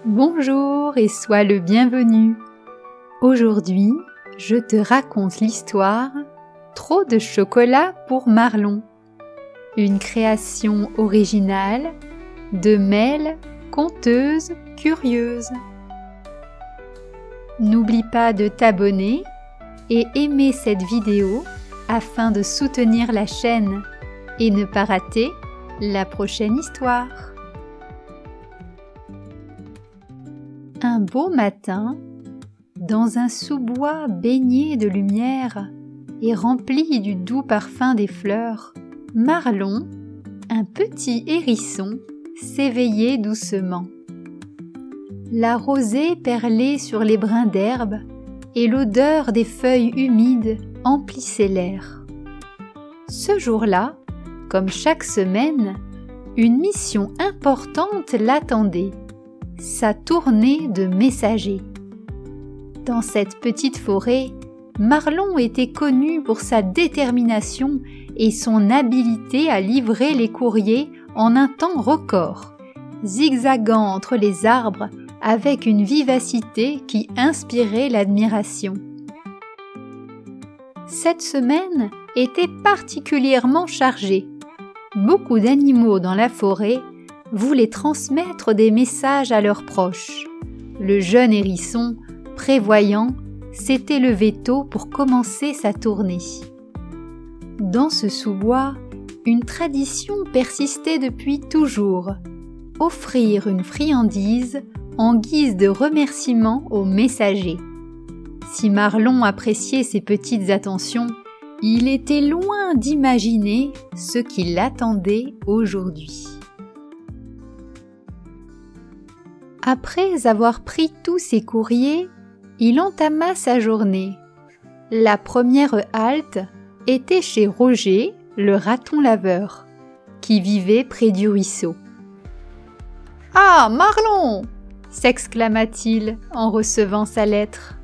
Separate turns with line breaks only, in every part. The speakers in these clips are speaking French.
Bonjour et sois le bienvenu. Aujourd'hui, je te raconte l'histoire « Trop de chocolat pour Marlon », une création originale de Mel, conteuse curieuse. N'oublie pas de t'abonner et aimer cette vidéo afin de soutenir la chaîne et ne pas rater la prochaine histoire. Un beau matin, dans un sous-bois baigné de lumière et rempli du doux parfum des fleurs, Marlon, un petit hérisson, s'éveillait doucement. La rosée perlait sur les brins d'herbe et l'odeur des feuilles humides emplissait l'air. Ce jour-là, comme chaque semaine, une mission importante l'attendait. Sa tournée de messager. Dans cette petite forêt, Marlon était connu pour sa détermination et son habileté à livrer les courriers en un temps record, zigzagant entre les arbres avec une vivacité qui inspirait l'admiration. Cette semaine était particulièrement chargée. Beaucoup d'animaux dans la forêt voulaient transmettre des messages à leurs proches. Le jeune hérisson, prévoyant, s'était levé tôt pour commencer sa tournée. Dans ce sous-bois, une tradition persistait depuis toujours, offrir une friandise en guise de remerciement aux messagers. Si Marlon appréciait ces petites attentions, il était loin d'imaginer ce qui l'attendait aujourd'hui. Après avoir pris tous ses courriers, il entama sa journée. La première halte était chez Roger, le raton laveur, qui vivait près du ruisseau. « Ah, Marlon !» s'exclama-t-il en recevant sa lettre.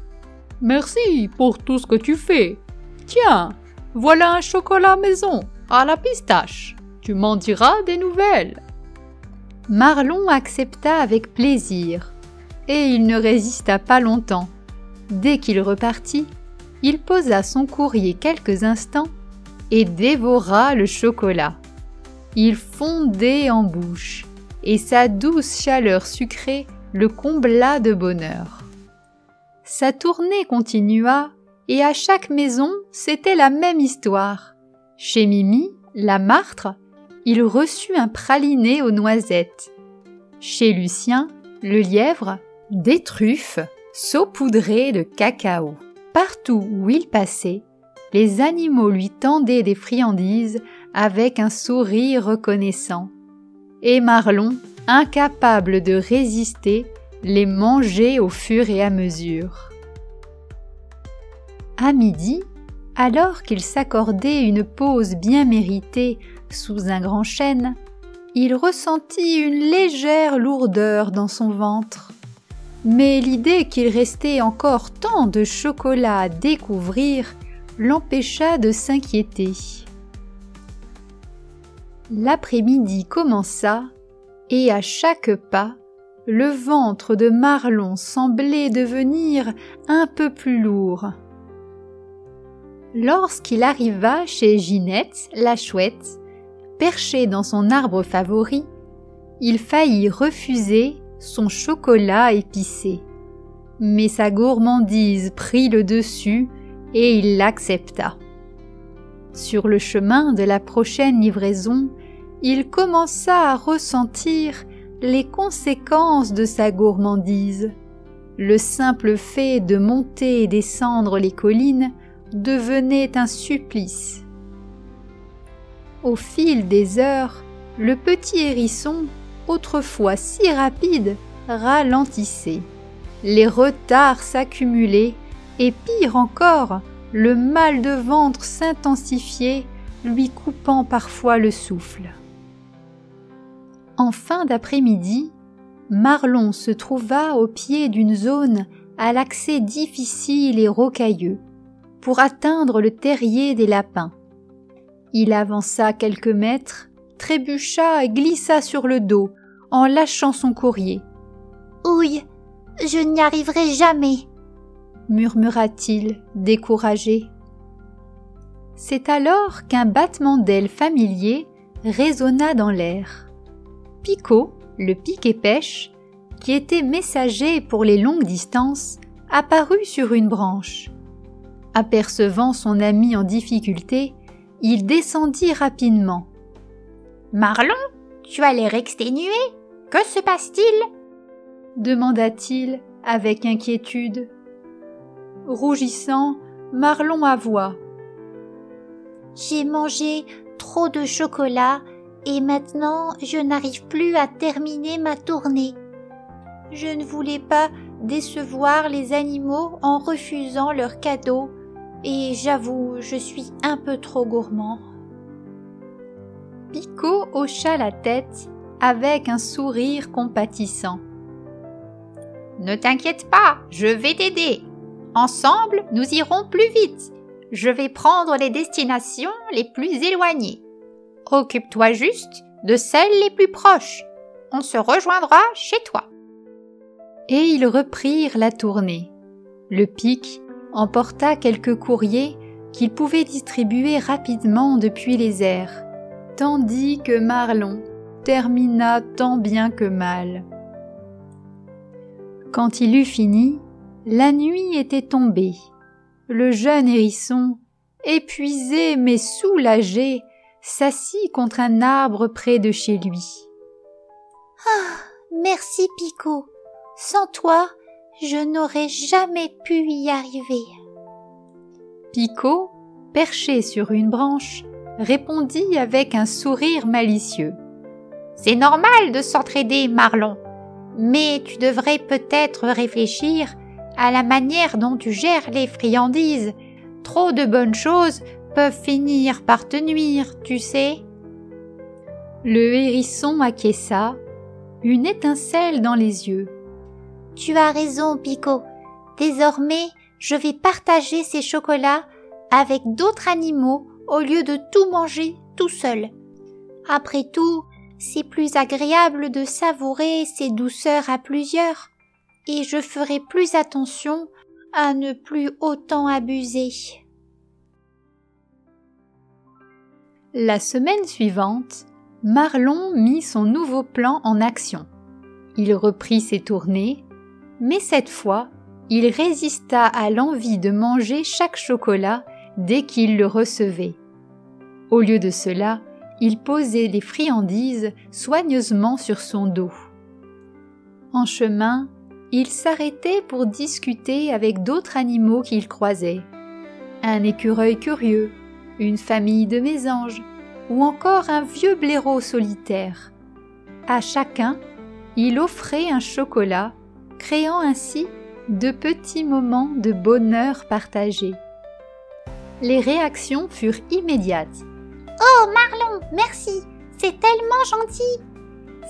« Merci pour tout ce que tu fais. Tiens, voilà un chocolat maison à la pistache. Tu m'en diras des nouvelles. »
Marlon accepta avec plaisir, et il ne résista pas longtemps. Dès qu'il repartit, il posa son courrier quelques instants et dévora le chocolat. Il fondait en bouche, et sa douce chaleur sucrée le combla de bonheur. Sa tournée continua, et à chaque maison, c'était la même histoire. Chez Mimi, la martre, il reçut un praliné aux noisettes. Chez Lucien, le lièvre, des truffes saupoudrées de cacao. Partout où il passait, les animaux lui tendaient des friandises avec un sourire reconnaissant. Et Marlon, incapable de résister, les mangeait au fur et à mesure. À midi, alors qu'il s'accordait une pause bien méritée sous un grand chêne, il ressentit une légère lourdeur dans son ventre. Mais l'idée qu'il restait encore tant de chocolat à découvrir l'empêcha de s'inquiéter. L'après-midi commença, et à chaque pas, le ventre de Marlon semblait devenir un peu plus lourd. Lorsqu'il arriva chez Ginette, la chouette, perché dans son arbre favori, il faillit refuser son chocolat épicé. Mais sa gourmandise prit le dessus et il l'accepta. Sur le chemin de la prochaine livraison, il commença à ressentir les conséquences de sa gourmandise. Le simple fait de monter et descendre les collines devenait un supplice. Au fil des heures, le petit hérisson, autrefois si rapide, ralentissait. Les retards s'accumulaient et pire encore, le mal de ventre s'intensifiait, lui coupant parfois le souffle. En fin d'après-midi, Marlon se trouva au pied d'une zone à l'accès difficile et rocailleux, pour atteindre le terrier des lapins. Il avança quelques mètres, trébucha et glissa sur le dos en lâchant son courrier.
Ouille, je n'y arriverai jamais,
murmura-t-il, découragé. C'est alors qu'un battement d'ailes familier résonna dans l'air. Picot, le pic-et-pêche, qui était messager pour les longues distances, apparut sur une branche. Apercevant son ami en difficulté, il descendit rapidement.
« Marlon, tu as l'air exténué. Que se passe-t-il »
demanda-t-il avec inquiétude. Rougissant, Marlon avoua.
« J'ai mangé trop de chocolat et maintenant je n'arrive plus à terminer ma tournée. Je ne voulais pas décevoir les animaux en refusant leurs cadeaux et j'avoue, je suis un peu trop gourmand. »
Picot hocha la tête avec un sourire compatissant.
« Ne t'inquiète pas, je vais t'aider. Ensemble, nous irons plus vite. Je vais prendre les destinations les plus éloignées. Occupe-toi juste de celles les plus proches. On se rejoindra chez toi. »
Et ils reprirent la tournée. Le pic emporta quelques courriers qu'il pouvait distribuer rapidement depuis les airs, tandis que Marlon termina tant bien que mal. Quand il eut fini, la nuit était tombée. Le jeune hérisson, épuisé mais soulagé, s'assit contre un arbre près de chez lui.
« Ah, merci Picot. Sans toi, je n'aurais jamais pu y arriver. »
Picot, perché sur une branche, répondit avec un sourire malicieux.
« C'est normal de s'entraider, Marlon, mais tu devrais peut-être réfléchir à la manière dont tu gères les friandises. Trop de bonnes choses peuvent finir par te nuire, tu sais. »
Le hérisson acquiesça, une étincelle dans les yeux.
« Tu as raison, Picot. Désormais, je vais partager ces chocolats avec d'autres animaux au lieu de tout manger tout seul. Après tout, c'est plus agréable de savourer ces douceurs à plusieurs, et je ferai plus attention à ne plus autant abuser. »
La semaine suivante, Marlon mit son nouveau plan en action. Il reprit ses tournées, mais cette fois, il résista à l'envie de manger chaque chocolat dès qu'il le recevait. Au lieu de cela, il posait les friandises soigneusement sur son dos. En chemin, il s'arrêtait pour discuter avec d'autres animaux qu'il croisait. Un écureuil curieux, une famille de mésanges, ou encore un vieux blaireau solitaire. À chacun, il offrait un chocolat, créant ainsi de petits moments de bonheur partagé. Les réactions furent immédiates.
« Oh, Marlon, merci, c'est tellement gentil !»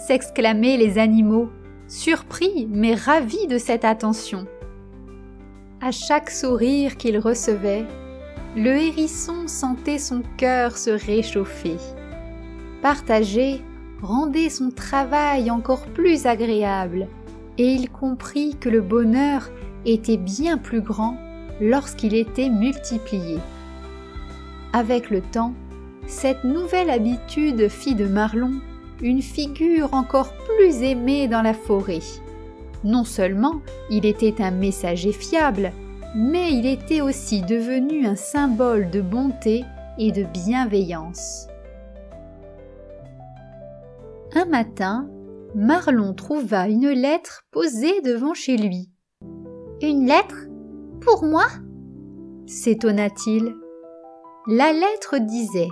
s'exclamaient les animaux, surpris mais ravis de cette attention. À chaque sourire qu'il recevait, le hérisson sentait son cœur se réchauffer. Partager rendait son travail encore plus agréable, et il comprit que le bonheur était bien plus grand lorsqu'il était multiplié. Avec le temps, cette nouvelle habitude fit de Marlon une figure encore plus aimée dans la forêt. Non seulement il était un messager fiable, mais il était aussi devenu un symbole de bonté et de bienveillance. Un matin, Marlon trouva une lettre posée devant chez lui.
« Une lettre ? Pour moi ?»
s'étonna-t-il. La lettre disait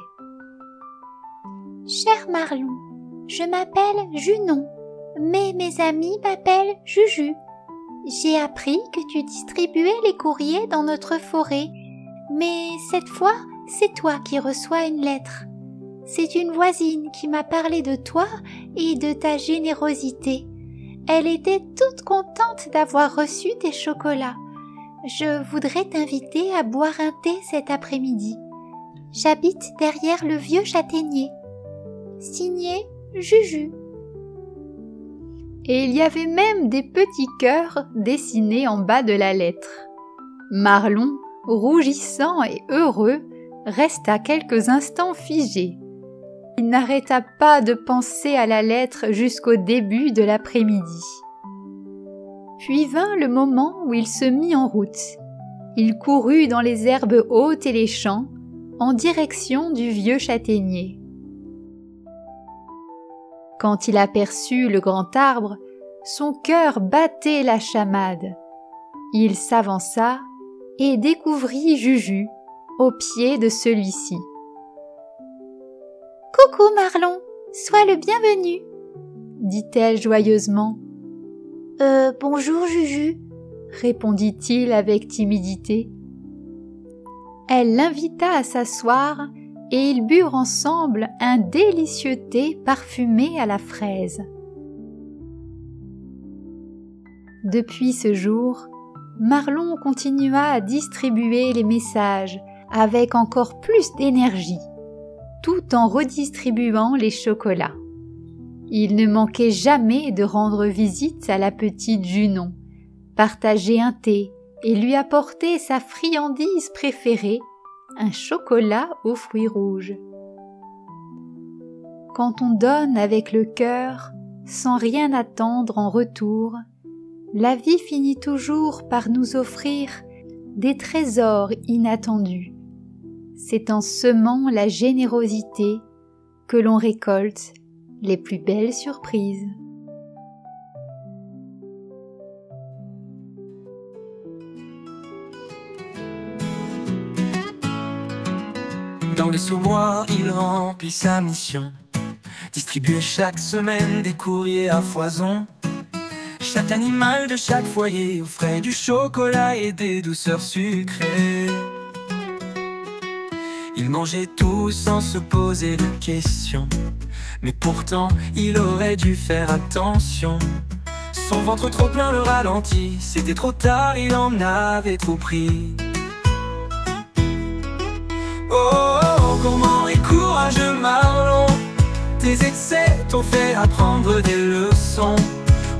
«
Cher Marlon, je m'appelle Junon, mais mes amis m'appellent Juju. J'ai appris que tu distribuais les courriers dans notre forêt, mais cette fois, c'est toi qui reçois une lettre. C'est une voisine qui m'a parlé de toi et de ta générosité. Elle était toute contente d'avoir reçu tes chocolats. Je voudrais t'inviter à boire un thé cet après-midi. J'habite derrière le vieux châtaignier. Signé Juju. »
et il y avait même des petits cœurs dessinés en bas de la lettre. Marlon, rougissant et heureux, resta quelques instants figé. Il n'arrêta pas de penser à la lettre jusqu'au début de l'après-midi. Puis vint le moment où il se mit en route. Il courut dans les herbes hautes et les champs, en direction du vieux châtaignier. Quand il aperçut le grand arbre, son cœur battait la chamade. Il s'avança et découvrit Juju au pied de celui-ci.
« Coucou Marlon, sois le bienvenu !»
dit-elle joyeusement.
« Bonjour Juju !»
répondit-il avec timidité. Elle l'invita à s'asseoir et ils burent ensemble un délicieux thé parfumé à la fraise. Depuis ce jour, Marlon continua à distribuer les messages avec encore plus d'énergie, tout en redistribuant les chocolats. Il ne manquait jamais de rendre visite à la petite Junon, partager un thé et lui apporter sa friandise préférée, un chocolat aux fruits rouges. Quand on donne avec le cœur, sans rien attendre en retour, la vie finit toujours par nous offrir des trésors inattendus. C'est en semant la générosité que l'on récolte les plus belles surprises.
Dans le sous-bois, il remplit sa mission, distribuer chaque semaine des courriers à foison. Chaque animal de chaque foyer offrait du chocolat et des douceurs sucrées. Ils mangeaient tout sans se poser de questions, mais pourtant il aurait dû faire attention. Son ventre trop plein le ralentit, c'était trop tard, il en avait trop pris. Oh, gourmand et courageux Marlon, tes excès t'ont fait apprendre des leçons.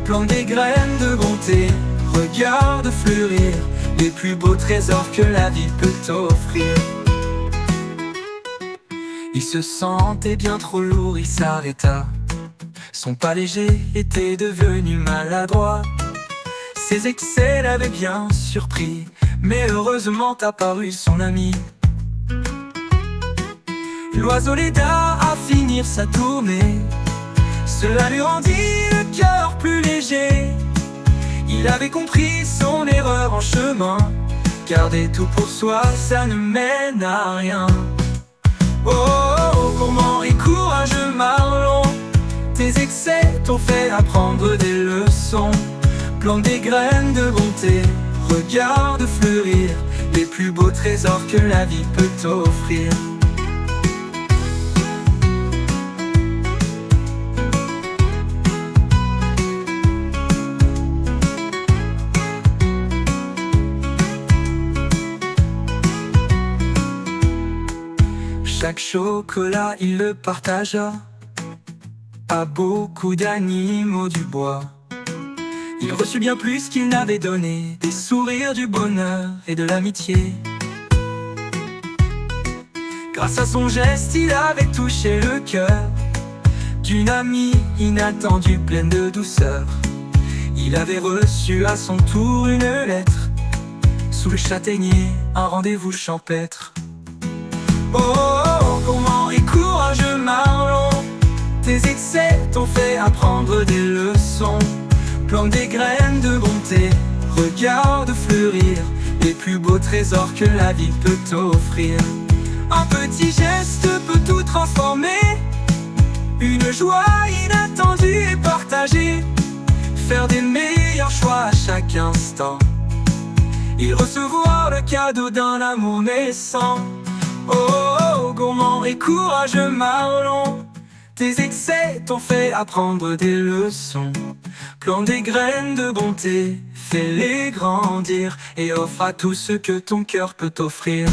Plante des graines de bonté, regarde fleurir les plus beaux trésors que la vie peut t'offrir. Il se sentait bien trop lourd, il s'arrêta. Son pas léger était devenu maladroit. Ses excès l'avaient bien surpris, mais heureusement apparut son ami. L'oiseau l'aida à finir sa tournée, cela lui rendit le cœur plus léger. Il avait compris son erreur en chemin, garder tout pour soi, ça ne mène à rien. Oh, gourmand et courageux Marlon, tes excès t'ont fait apprendre des leçons. Plante des graines de bonté, regarde fleurir les plus beaux trésors que la vie peut t'offrir. Chaque chocolat il le partagea à beaucoup d'animaux du bois. Il reçut bien plus qu'il n'avait donné, des sourires, du bonheur et de l'amitié. Grâce à son geste, il avait touché le cœur d'une amie inattendue, pleine de douceur. Il avait reçu à son tour une lettre, sous le châtaignier, un rendez-vous champêtre. Oh, gourmand et courageux Marlon, tes excès t'ont fait apprendre des leçons. Plante des graines de bonté, regarde fleurir les plus beaux trésors que la vie peut t'offrir. Un petit geste peut tout transformer, une joie inattendue et partagée. Faire des meilleurs choix à chaque instant et recevoir le cadeau d'un amour naissant. Oh, gourmand et courageux Marlon, tes excès t'ont fait apprendre des leçons. Plante des graines de bonté, fais-les grandir et offre à tout ce que ton cœur peut t'offrir.